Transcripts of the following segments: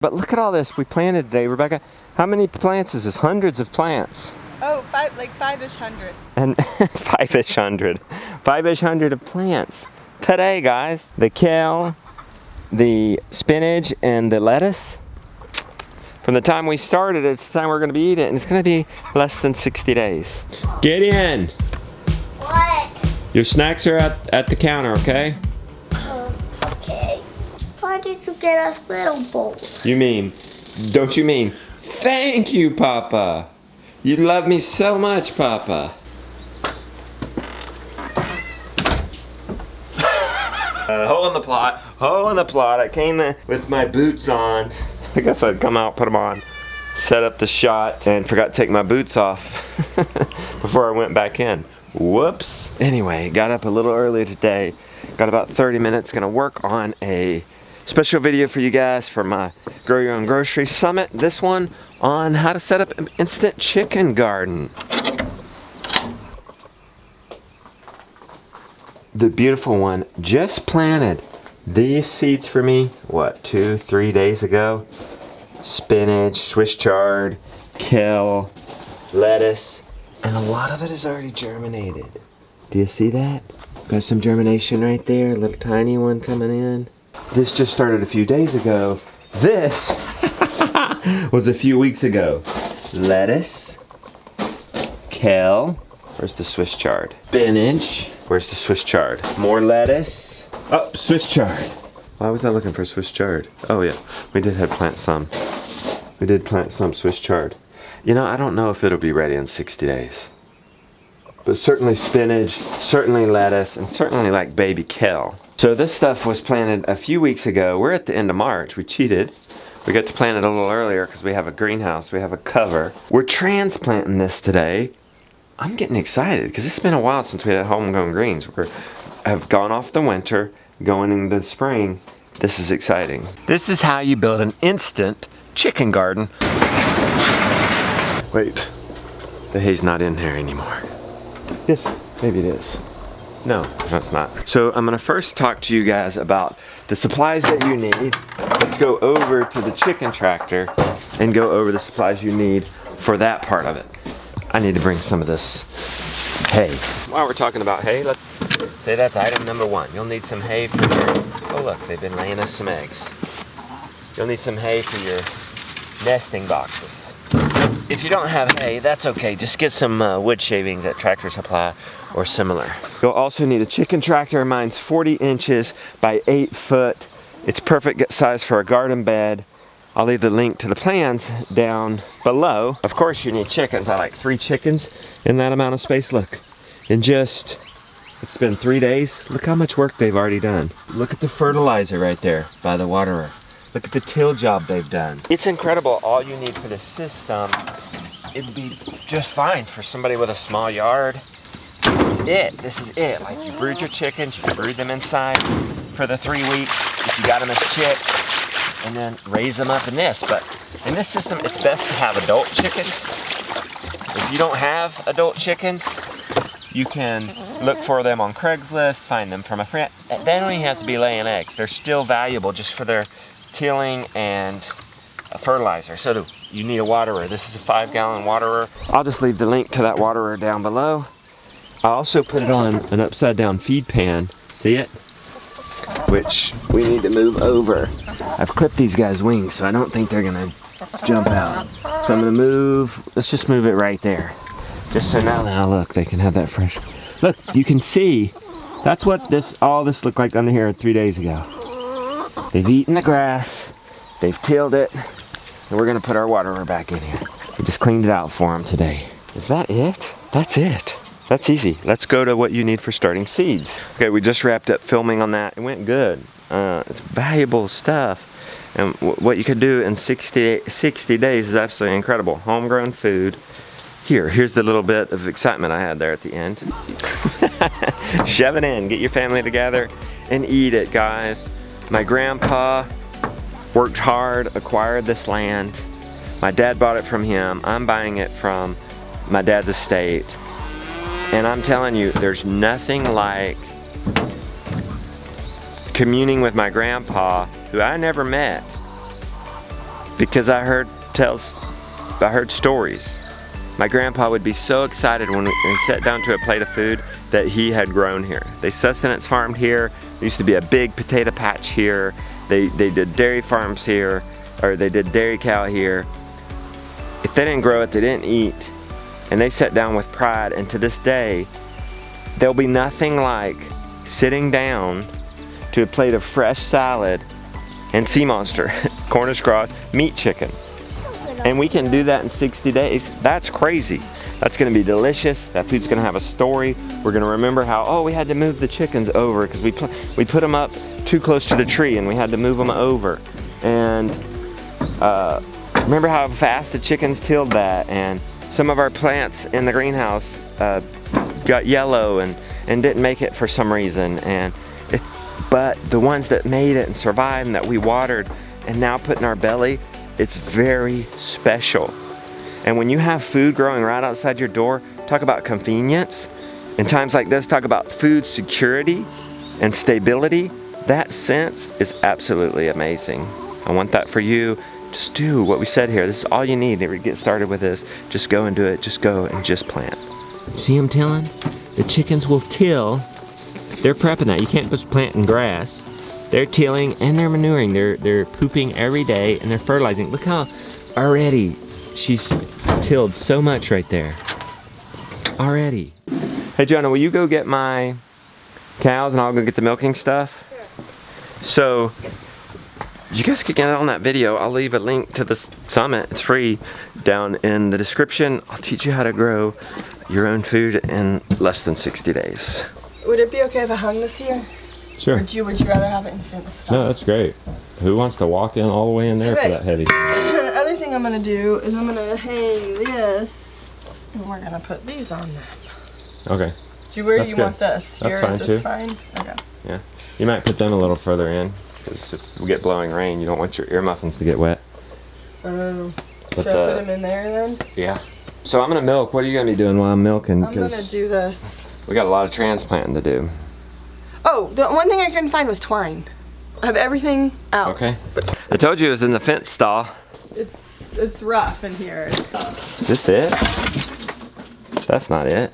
But look at all this we planted today, Rebecca. How many plants is this? Hundreds of plants. Oh, like five-ish hundred. And five-ish hundred of plants today, guys. The kale, the spinach, and the lettuce. From the time we started it to the time we're gonna be eating it, and it's gonna be less than 60 days. Get in. What? Your snacks are at the counter, okay? Okay. Why did you get us little bowls? Don't you mean, thank you, Papa. You love me so much, Papa. Hole in the plot, hole in the plot. I came there with my boots on. I guess I'd come out, put them on, set up the shot, and forgot to take my boots off before I went back in. Whoops. Anyway, got up a little early today. Got about 30 minutes, gonna work on a special video for you guys for my Grow Your Own Grocery Summit. This one on how to set up an instant chicken garden. The beautiful one just planted these seeds for me, what, 2-3 days ago? Spinach, Swiss chard, kale, lettuce, and a lot of it is already germinated. Do you see that? Got some germination right there, a little tiny one coming in. This just started a few days ago. This was a few weeks ago. Lettuce, kale, where's the Swiss chard? Spinach, where's the Swiss chard? More lettuce, oh, Swiss chard. Why was I looking for Swiss chard? Oh yeah, we did plant some. We did plant some Swiss chard. You know, I don't know if it'll be ready in 60 days. But certainly spinach, certainly lettuce, and certainly like baby kale. So this stuff was planted a few weeks ago. We're at the end of March. We cheated. We got to plant it a little earlier because we have a greenhouse. We have a cover. We're transplanting this today. I'm getting excited because it's been a while since we had homegrown greens. Have gone off the winter, going into the spring. This is exciting. This is how you build an instant chicken garden. Wait, the hay's not in there anymore. Yes, maybe it is. No, it's not. So I'm gonna first talk to you guys about the supplies that you need. Let's go over to the chicken tractor and go over the supplies you need for that part of it. I need to bring some of this hay. While we're talking about hay, let's say that's item number one. You'll need some hay for your, oh look, they've been laying us some eggs. You'll need some hay for your nesting boxes. If you don't have hay, that's okay. Just get some wood shavings at Tractor Supply or similar. You'll also need a chicken tractor. Mine's 40 inches by 8 foot. It's perfect size for a garden bed. I'll leave the link to the plans down below. Of course you need chickens. I like 3 chickens in that amount of space. Look, it's been 3 days. Look how much work they've already done. Look at the fertilizer right there by the waterer. Look at the till job they've done. It's incredible all you need for this system. It'd be just fine for somebody with a small yard. This is it. Like you brood your chickens, you can brood them inside for the 3 weeks if you got them as chicks, and then raise them up in this. But in this system, it's best to have adult chickens. If you don't have adult chickens, you can look for them on Craigslist, find them from a friend. They don't even have to be laying eggs. They're still valuable just for their tilling and a fertilizer. So you need a waterer. This is a 5-gallon waterer. I'll just leave the link to that waterer down below. I also put it on an upside down feed pan. See it? Which we need to move over. I've clipped these guys' wings, so I don't think they're gonna jump out. So I'm gonna let's just move it right there. Just so now look, they can have that fresh. Look, you can see, that's what all this looked like under here 3 days ago. They've eaten the grass, they've tilled it, and we're gonna put our waterer back in here. We just cleaned it out for them today. Is that it? That's it. That's easy. Let's go to what you need for starting seeds. Okay, we just wrapped up filming on that. It went good. It's valuable stuff. And what you could do in 60 days is absolutely incredible. Homegrown food. Here's the little bit of excitement I had there at the end. Shove it in, get your family together and eat it, guys. My grandpa worked hard, acquired this land. My dad bought it from him. I'm buying it from my dad's estate. And I'm telling you, there's nothing like communing with my grandpa, who I never met, because I heard stories. My grandpa would be so excited when we sat down to a plate of food that he had grown here. They sustenance farmed here. There used to be a big potato patch here. They did dairy farms here, or they did dairy cow here. If they didn't grow it, they didn't eat. And they sat down with pride, and to this day, there'll be nothing like sitting down to a plate of fresh salad and sea monster, Cornish cross, meat chicken. And we can do that in 60 days. That's crazy. That's gonna be delicious. That food's gonna have a story. We're gonna remember how, oh, we had to move the chickens over because we put them up too close to the tree and we had to move them over. And remember how fast the chickens tilled that, and some of our plants in the greenhouse got yellow and didn't make it for some reason. But the ones that made it and survived and that we watered and now put in our belly, it's very special. And when you have food growing right outside your door, talk about convenience. In times like this, talk about food security and stability. That sense is absolutely amazing. I want that for you. Just do what we said here. This is all you need to get started with this. Just go and do it. Just go and just plant. See them tilling? The chickens will till. They're prepping that. You can't just plant in grass. They're tilling and they're manuring. They're pooping every day and they're fertilizing. Look how already she's tilled so much right there. Already. Hey Jonah, will you go get my cows and I'll go get the milking stuff? Sure. So, you guys can get on that video. I'll leave a link to the summit. It's free down in the description. I'll teach you how to grow your own food in less than 60 days. Would it be okay if I hung this here? Sure. Or would you rather have it in fence style? No, that's great. Who wants to walk in all the way in there for that heavy? The other thing I'm gonna do is I'm gonna hang this, and we're gonna put these on them. Okay. Where do you want this? That's here, fine is this too. Fine? Okay. Yeah. You might put them a little further in, because if we get blowing rain, you don't want your ear muffins to get wet. Should I put them in there then? Yeah. So I'm gonna milk. What are you gonna be doing while I'm milking? I'm gonna do this. We got a lot of transplanting to do. Oh, the one thing I couldn't find was twine. I have everything out. Okay. I told you it was in the fence stall. It's rough in here. Is this it? That's not it.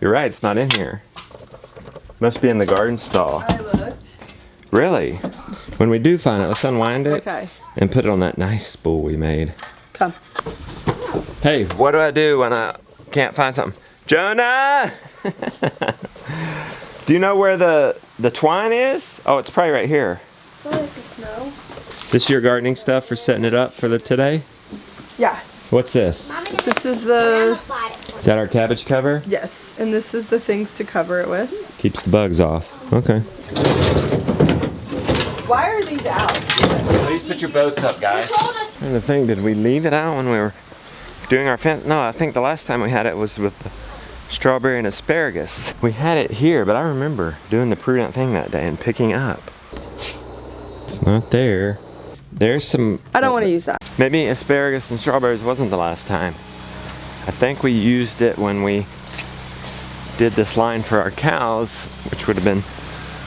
You're right, it's not in here. Must be in the garden stall. I looked. Really? When we do find it, let's unwind it. Okay. And put it on that nice spool we made. Come. Hey, what do I do when I can't find something? Jonah! Do you know where the twine is? Oh, it's probably right here. No. This is your gardening stuff for setting it up for today? Yes. What's this? This is the... Is that our cabbage cover? Yes, and this is the things to cover it with. Keeps the bugs off. Okay. Why are these out? Please put your boats up, guys. And the thing, did we leave it out when we were doing our fence? No, I think the last time we had it was with the strawberry and asparagus. We had it here, but I remember doing the prudent thing that day and picking up. It's not there. There's some... I don't want to use that. Maybe asparagus and strawberries wasn't the last time. I think we used it when we did this line for our cows, which would have been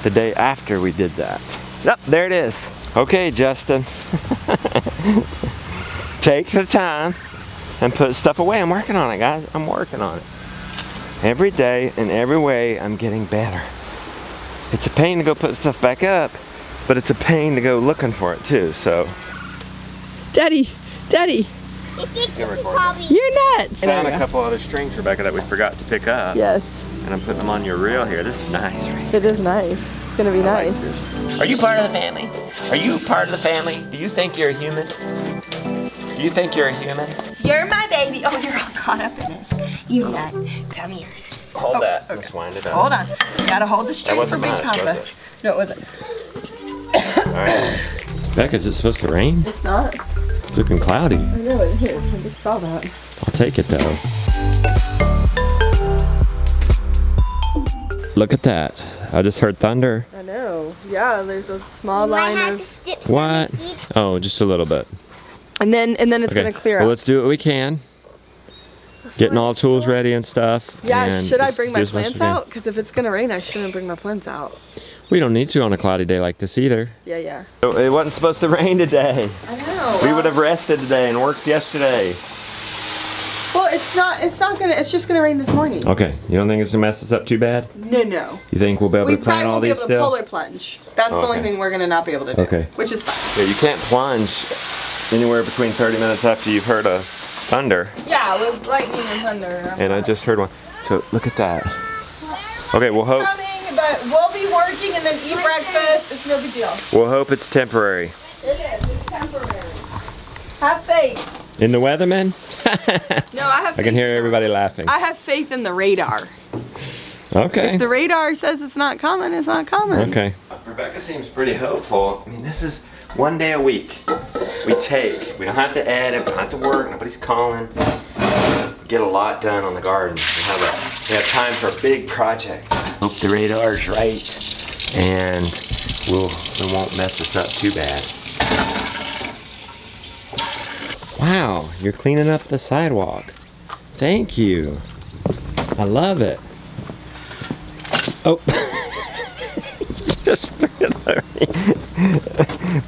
the day after we did that. Yep, there it is. Okay, Justin. Take the time and put stuff away. I'm working on it, guys. I'm working on it. Every day, in every way, I'm getting better. It's a pain to go put stuff back up, but it's a pain to go looking for it too, so. Daddy, Daddy. You're nuts. I found a couple other strings, Rebecca, that we forgot to pick up. Yes. And I'm putting them on your reel here. This is nice, right? It is nice. It's gonna be nice. Like this. Are you part of the family? Are you part of the family? Do you think you're a human? Do you think you're a human? You're my baby. Oh, you're all caught up in it. You nut. Come here. Hold that. Okay. Let's wind it up. Hold on. You gotta hold the string for Big much, Papa. was it? No, it wasn't. Alright. Becca, is it supposed to rain? It's not. It's looking cloudy. I know it is. I just saw that. I'll take it though. Look at that. I just heard thunder. I know. Yeah, there's a small line of... What? Oh, just a little bit. And then it's gonna clear Well, up. let's do what we can. Getting all tools ready and stuff. Yeah, and should I just bring do my as much as plants we can. out? Because if it's gonna rain, I shouldn't bring my plants out. We don't need to on a cloudy day like this either. Yeah. So it wasn't supposed to rain today. I know. We would have rested today and worked yesterday. Well, it's just gonna rain this morning. Okay, you don't think it's gonna mess us up too bad? No. You think we'll be able We to plant probably all won't be these able to still? polar plunge. That's the only Okay. thing we're gonna not be able to do. Okay. Which is fine. Yeah, you can't plunge anywhere between 30 minutes after you've heard a thunder. Yeah, with lightning and thunder. And I just heard one. So look at that. Okay, we'll hope But we'll be working and then eat breakfast. It's no big deal. it's temporary. It is. It's temporary. Have faith. In the weatherman? No, I have. I can hear everybody laughing. I have faith in the radar. Okay. If the radar says it's not coming, it's not coming. Okay. Rebecca seems pretty hopeful. I mean, this is one day a week we take. We don't have to edit, we don't have to work, nobody's calling. We get a lot done on the garden. We have time for a big project. Hope the radar's right and it won't mess us up too bad. Wow, you're cleaning up the sidewalk. Thank you. I love it. Oh. Just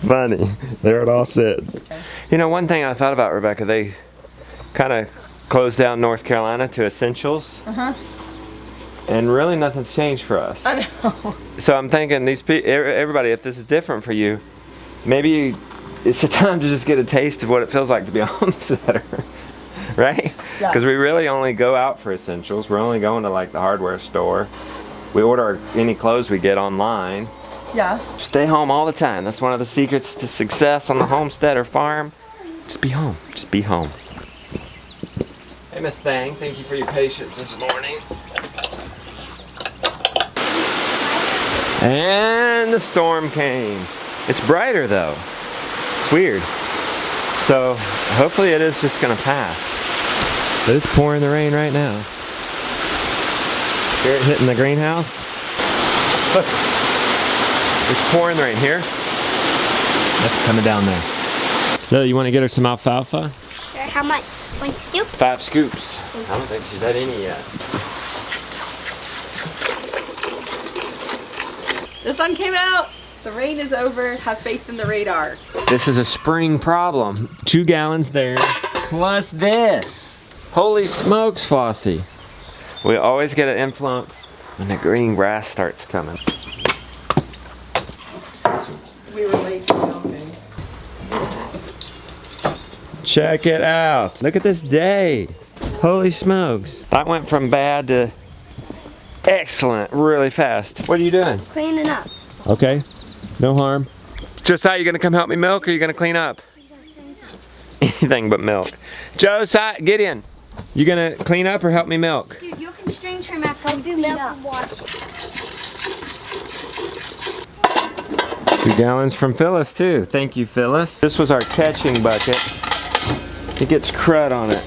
funny. There it all sits. Okay. You know, one thing I thought about, Rebecca, they kind of closed down North Carolina to essentials. And really nothing's changed for us. I know. So I'm thinking, everybody, if this is different for you, maybe it's the time to just get a taste of what it feels like to be a homesteader. Right? Yeah. Because we really only go out for essentials. We're only going to like the hardware store. We order any clothes we get online. Yeah. Stay home all the time. That's one of the secrets to success on the homesteader farm. Just be home. Just be home. Hey, Miss Thang. Thank you for your patience this morning. And the storm came. It's brighter though. It's weird. So hopefully it is just gonna pass. But it's pouring the rain right now. Hear it hitting the greenhouse? Look. It's pouring the rain here. That's coming down there. Lily, you want to get her some alfalfa? Sure, how much? 1 scoop? 5 scoops. I don't think she's had any yet. The sun came out. The rain is over. Have faith in the radar. This is a spring problem. 2 gallons there, plus this. Holy smokes, Flossie. We always get an influx when the green grass starts coming. We were late for something. Check it out. Look at this day. Holy smokes. That went from bad to excellent really fast. What are you doing? Cleaning up. Okay. No harm. Josiah, you gonna come help me milk or you gonna clean up? Anything but milk. Josiah, Gideon, you gonna clean up or help me milk? Dude, you can string trim after I do milk and watch. 2 gallons from Phyllis too. Thank you, Phyllis. This was our catching bucket. It gets crud on it.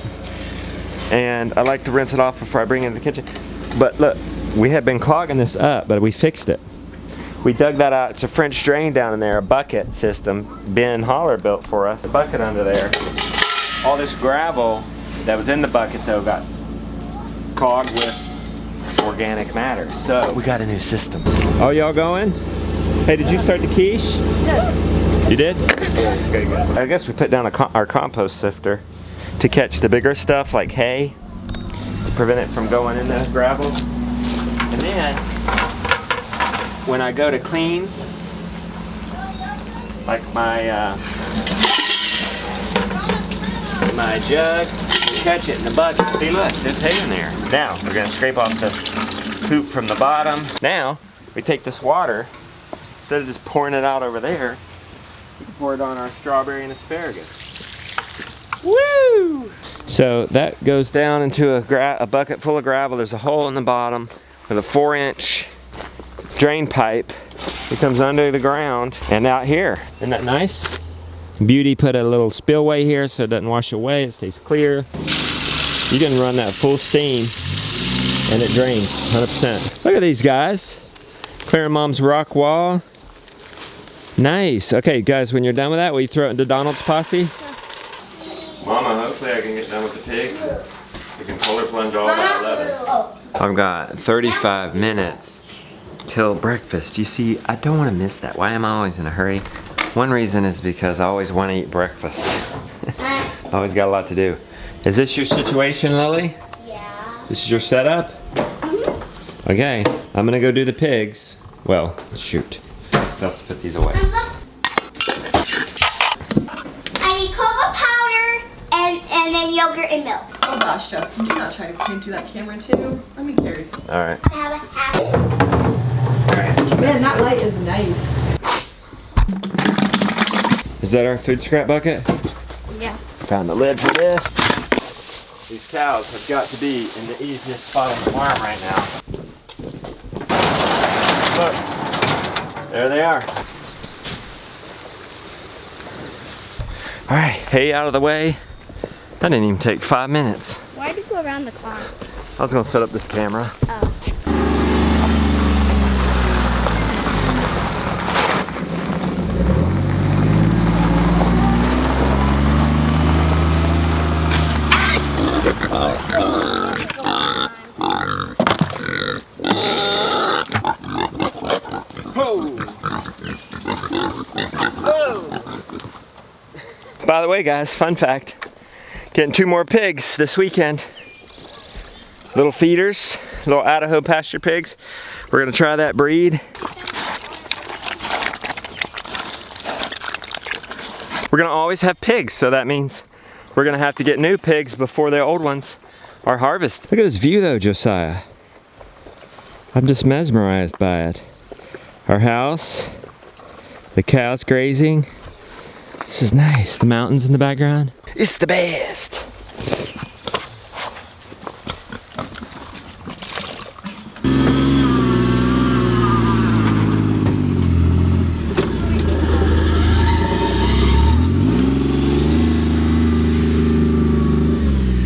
And I like to rinse it off before I bring it in the kitchen. But look, we had been clogging this up, but we fixed it. We dug that out. It's a French drain down in there, a bucket system. Ben Holler built for us. A bucket under there. All this gravel that was in the bucket though got clogged with organic matter. So we got a new system. Oh, y'all going? Hey, did you start the quiche? Yeah. You did? Yeah, good. I guess we put down our compost sifter to catch the bigger stuff like hay, to prevent it from going in the gravel. And then, when I go to clean, like my jug, we catch it in the bucket. See, look, there's hay in there. Now, we're gonna scrape off the poop from the bottom. Now, we take this water, instead of just pouring it out over there, we can pour it on our strawberry and asparagus. Woo! So that goes down into a bucket full of gravel. There's a hole in the bottom with a 4-inch drain pipe. It comes under the ground and out here. Isn't that nice? Beauty put a little spillway here so it doesn't wash away. It stays clear. You can run that full steam and it drains 100%. Look at these guys. Clearing Mom's rock wall. Nice. Okay, guys, when you're done with that, will you throw it into Donald's posse? Mama, hopefully I can get done with the pigs. We can polar plunge all about 11. I've got 35 minutes till breakfast. You see, I don't want to miss that. Why am I always in a hurry? One reason is because I always want to eat breakfast. I always got a lot to do. Is this your situation, Lily? Yeah. This is your setup? Mm-hmm. Okay, I'm gonna go do the pigs. Well, shoot. I still have to put these away. I need cocoa powder and then yogurt and milk. Oh gosh, Jeff, did you not try to clean through that camera too? I'm curious. Alright. To have a half. Alright. Man, that light is nice. Is that our food scrap bucket? Yeah. Found the lid for this. These cows have got to be in the easiest spot on the farm right now. Look, there they are. All right, hay out of the way. That didn't even take 5 minutes. Why did you go around the car? I was gonna set up this camera. Oh. 'Whoa! By the way, guys, fun fact. Getting 2 more pigs this weekend. Little feeders, little Idaho pasture pigs. We're gonna try that breed. We're gonna always have pigs, so that means we're gonna have to get new pigs before the old ones are harvested. Look at this view though, Josiah. I'm just mesmerized by it. Our house, the cows grazing. This is nice. The mountains in the background. It's the best.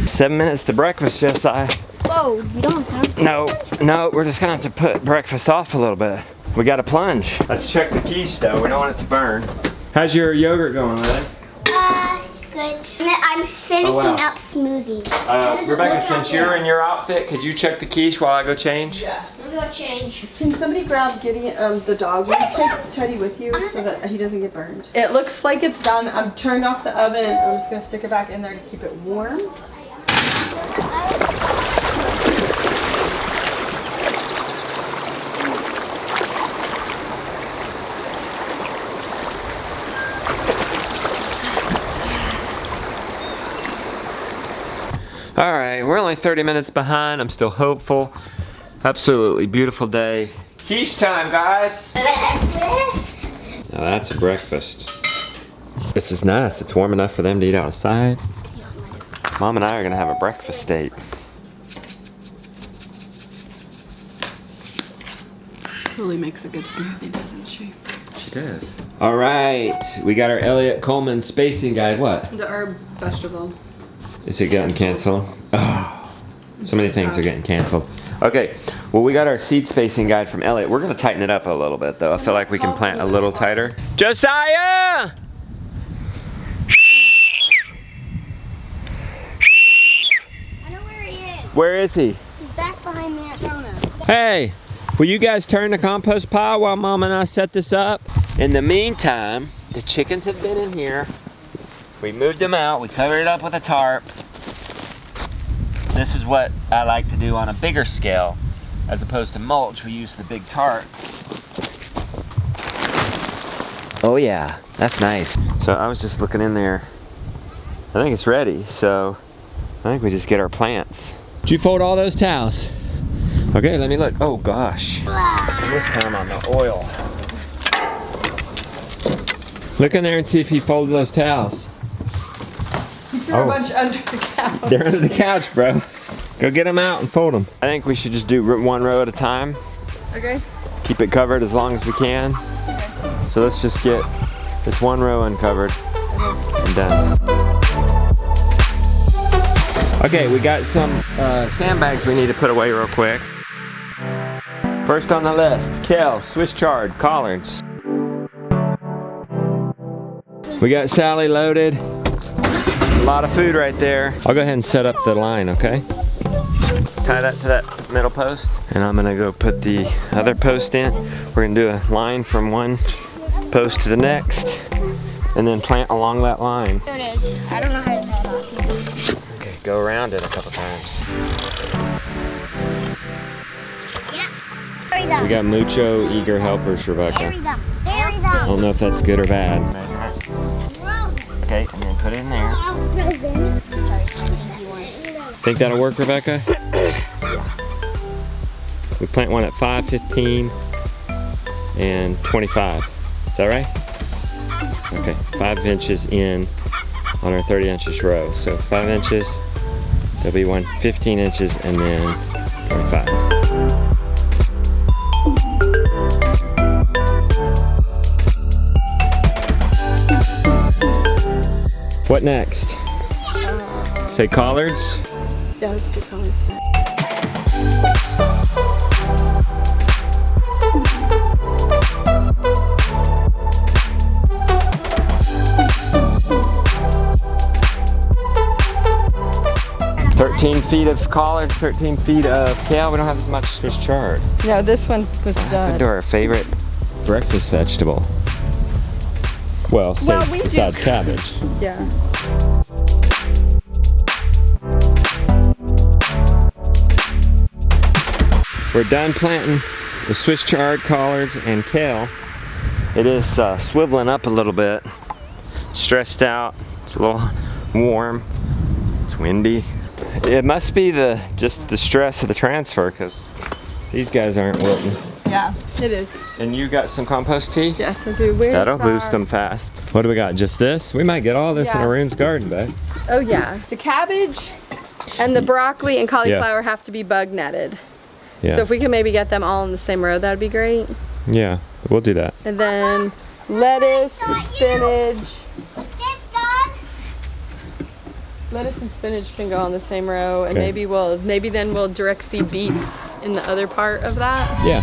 Seven minutes to breakfast, Josiah. Whoa, you don't have time. No, we're just gonna have to put breakfast off a little bit. We got to plunge. Let's check the quiche though. We don't want it to burn. How's your yogurt going, Lily? Good. I'm finishing up smoothie. Rebecca, since you're in your outfit, could you check the quiche while I go change? Yes. I'm gonna change. Can somebody grab Gideon, the dog? Will you take Teddy with you so that he doesn't get burned? It looks like it's done. I've turned off the oven. I'm just gonna stick it back in there to keep it warm. All right, we're only 30 minutes behind. I'm still hopeful. Absolutely beautiful day. Quiche time, guys. Now that's breakfast. This is nice. It's warm enough for them to eat outside. Mom and I are gonna have a breakfast date. Lily makes a good smoothie, doesn't she? She does. All right, we got our Elliott Coleman spacing guide. What? The herb vegetable. Is it getting canceled? Oh, so many things are getting canceled. Okay, well we got our seed spacing guide from Elliott. We're gonna tighten it up a little bit though. I feel like we can plant a little tighter. Josiah! I know where he is. Where is he? He's back behind that donut. Hey, will you guys turn the compost pile while Mom and I set this up? In the meantime, the chickens have been in here. We moved them out, we covered it up with a tarp. This is what I like to do on a bigger scale. As opposed to mulch, we use the big tarp. Oh yeah, that's nice. So I was just looking in there. I think it's ready, so I think we just get our plants. Did you fold all those towels? Okay, let me look. Oh gosh. This time on the oil. Look in there and see if he folded those towels. He threw a bunch under the couch. They're under the couch, bro. Go get them out and fold them. I think we should just do one row at a time. Okay. Keep it covered as long as we can. Okay. So let's just get this one row uncovered and done. Okay, we got some sandbags we need to put away real quick. First on the list, kale, Swiss chard, collards. We got Sally loaded. lot of food right there. I'll go ahead and set up the line, okay? Tie that to that middle post. And I'm gonna go put the other post in. We're gonna do a line from one post to the next. And then plant along that line. There it is. I don't know how to tie it off. Okay, go around it a couple times. Yeah. We got mucho eager helpers, Rebecca. I don't know if that's good or bad. Okay, and then put it in there. Sorry. Think that'll work, Rebecca? We plant one at 5, 15, and 25. Is that right? Okay, 5 inches in on our 30 inches row. So 5 inches, there'll be one 15 inches, and then 25. What next? Say collards? Yeah, let's do collards next. 13 feet of collards, 13 feet of kale. We don't have as much Swiss chard. No, this one was What happened done. to our favorite breakfast vegetable? Well, we besides do. cabbage. Yeah. We're done planting the Swiss chard, collards, and kale. It is swiveling up a little bit. Stressed out. It's a little warm. It's windy. It must be just the stress of the transfer, because these guys aren't wilting. Yeah, it is. And you got some compost tea? Yes, I do. Where's That'll boost our- them fast. What do we got? Just this? We might get all this in Yeah. Arun's garden, babe. Oh yeah. The cabbage and the broccoli and cauliflower have to be bug netted. Yeah. So if we could maybe get them all in the same row, that'd be great. Yeah, we'll do that. And then lettuce and spinach. Lettuce and spinach can go on the same row, and Okay. maybe then we'll direct seed beets in the other part of that. Yeah.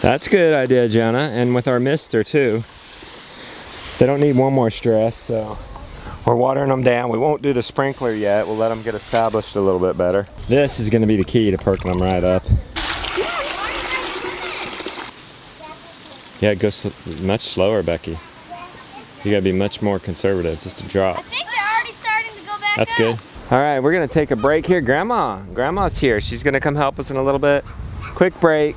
That's a good idea, Jonah. And with our mister too. They don't need one more stress, so we're watering them down. We won't do the sprinkler yet. We'll let them get established a little bit better. This is gonna be the key to perking them right up. Yeah, it goes much slower, Becky. You gotta be much more conservative, just a drop. I think they're already starting to go back That's up. good. All right, we're gonna take a break here. Grandma's here. She's gonna come help us in a little bit. Quick break.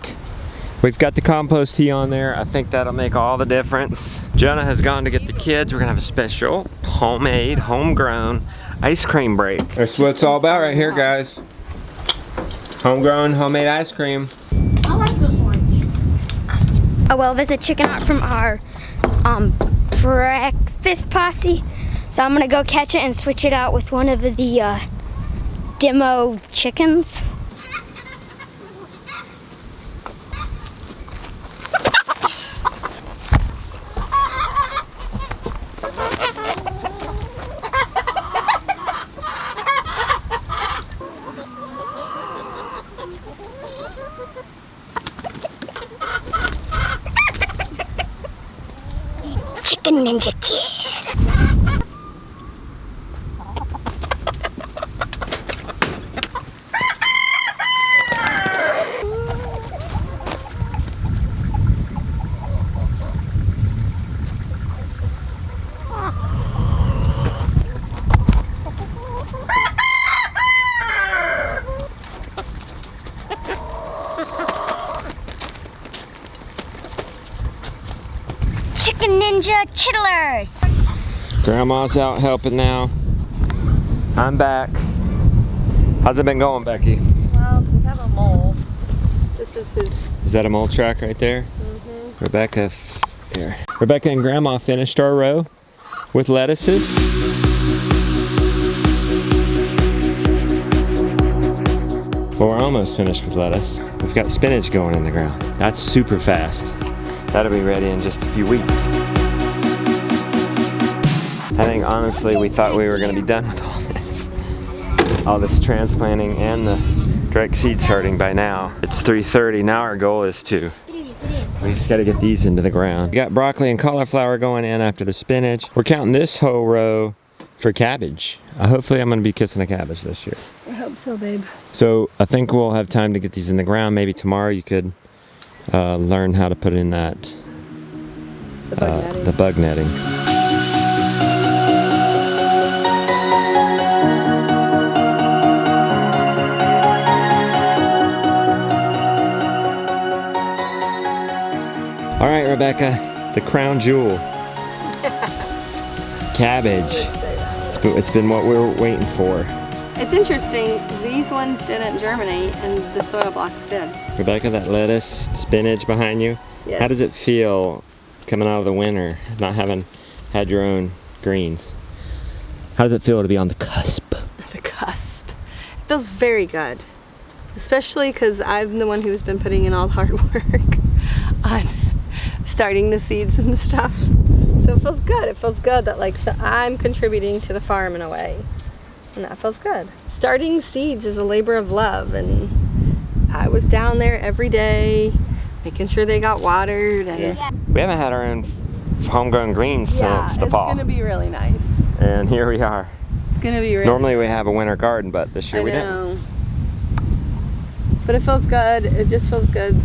We've got the compost tea on there. I think that'll make all the difference. Jonah has gone to get the kids. We're gonna have a special homemade, homegrown ice cream break. That's what it's all about right here, guys. Homegrown, homemade ice cream. I like this orange. Oh well, there's a chicken out from our breakfast posse. So I'm gonna go catch it and switch it out with one of the demo chickens. Chicken Ninja Kid. Chicken Ninja Chittlers. Grandma's out helping now. I'm back. How's it been going, Becky? Well, we have a mole. This is his. Is that a mole track right there? Rebecca, here. Rebecca and Grandma finished our row with lettuces. Well, we're almost finished with lettuce. We've got spinach going in the ground. That's super fast. That'll be ready in just a few weeks. I think honestly we thought we were going to be done with all this transplanting and the direct seed starting by now. It's 3:30. Now our goal is we just got to get these into the ground. We got broccoli and cauliflower going in after the spinach. We're counting this whole row for cabbage. Hopefully I'm gonna be kissing a cabbage this year. I hope so, babe. So I think we'll have time to get these in the ground. Maybe tomorrow you could learn how to put in that the bug netting. All right, Rebecca, the crown jewel. Cabbage. It's been what we were waiting for. It's interesting, these ones didn't germinate and the soil blocks did. Rebecca, that lettuce, spinach behind you, Yes. how does it feel coming out of the winter, not having had your own greens? How does it feel to be on the cusp? The cusp. It feels very good. Especially because I'm the one who's been putting in all the hard work on starting the seeds and stuff. So it feels good. It feels good that like so I'm contributing to the farm in a way. And that feels good. Starting seeds is a labor of love, and I was down there every day making sure they got watered. And We haven't had our own homegrown greens since the fall. It's gonna be really nice. And here we are. It's gonna be really Normally we have a winter garden, but this year we didn't. know. But it feels good. It just feels good.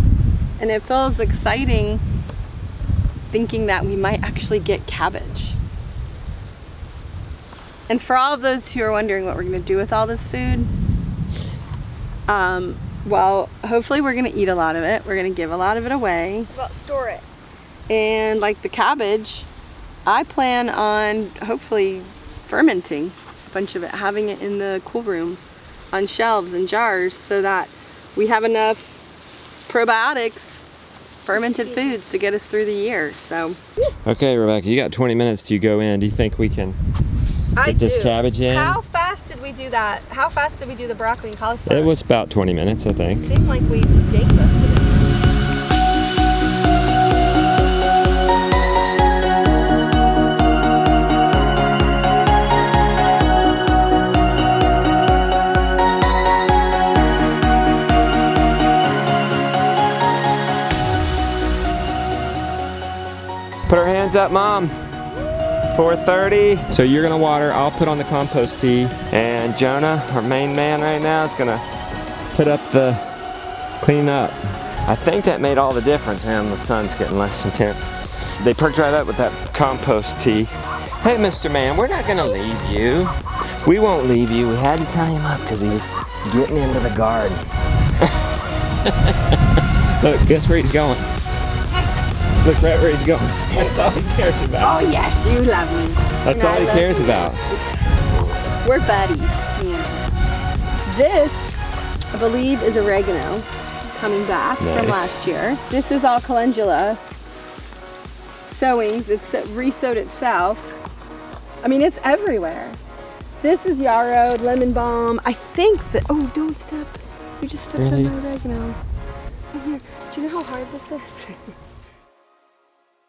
And it feels exciting thinking that we might actually get cabbage. And for all of those who are wondering what we're gonna do with all this food, well, hopefully we're gonna eat a lot of it. We're gonna give a lot of it away. What about store it? And like the cabbage, I plan on hopefully fermenting a bunch of it, having it in the cool room on shelves and jars so that we have enough probiotics, fermented foods to get us through the year. So Okay, Rebecca, you got 20 minutes to go in. Do you think we can get this cabbage in? How fast did we do that? How fast did we do the broccoli and cauliflower? It was about 20 minutes, I think. It seemed like we gangbusted it. Put our hands up, Mom. 4:30. So you're gonna water, I'll put on the compost tea, and Jonah, our main man right now, is gonna put up the clean up. I think that made all the difference, man. The sun's getting less intense. They perked right up with that compost tea. Hey, Mr. Man, we're not gonna leave you. We won't leave you. We had to tie him up because he was getting into the garden. Look, guess where he's going? Look right where he's going. That's all he cares about. Oh yes, you love me. That's all he cares about. We're buddies. Yeah. This, I believe, is oregano coming back Nice. from last year. This is all calendula sowings. It's re-sowed itself. I mean, it's everywhere. This is yarrow, lemon balm. I think that, oh, don't step. You just stepped Really? on my oregano. Right here. Do you know how hard this is?